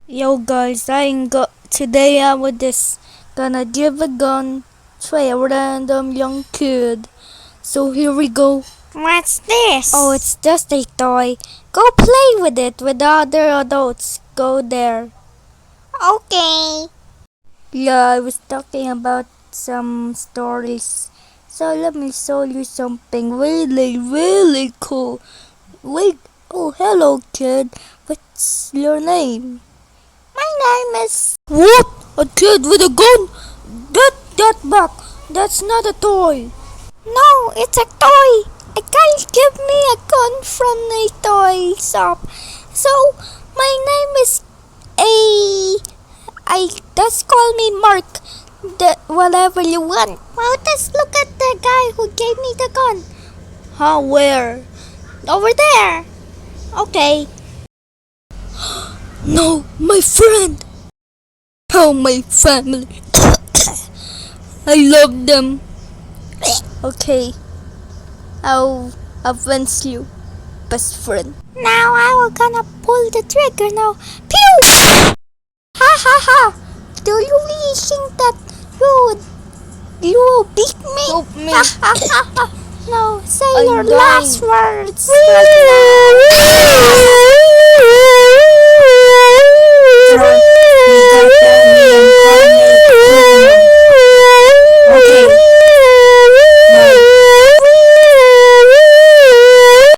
Yo guys, today I was just gonna give a gun to a random young kid. So here we go. What's this? Oh, it's just a toy. Go play with it with other adults. Go there. Okay. Yeah, I was talking about some stories. So let me show you something really cool. Wait, oh hello kid. What's your name? My name is... What? A kid with a gun? That back. That's not a toy. No, it's a toy. A guy gave me a gun from a toy shop. So, my name is A... just call me Mark. Whatever you want. Well, just look at the guy who gave me the gun. Huh? Where? Over there. Okay. No, my friend. Oh, my family. I love them. Okay, I'll avenge you, best friend. Now I will gonna pull the trigger now. Pew! Ha ha ha! Do you really think that you will beat me? Help me. Ha ha ha ha! No, say I'm your dying. last words right now.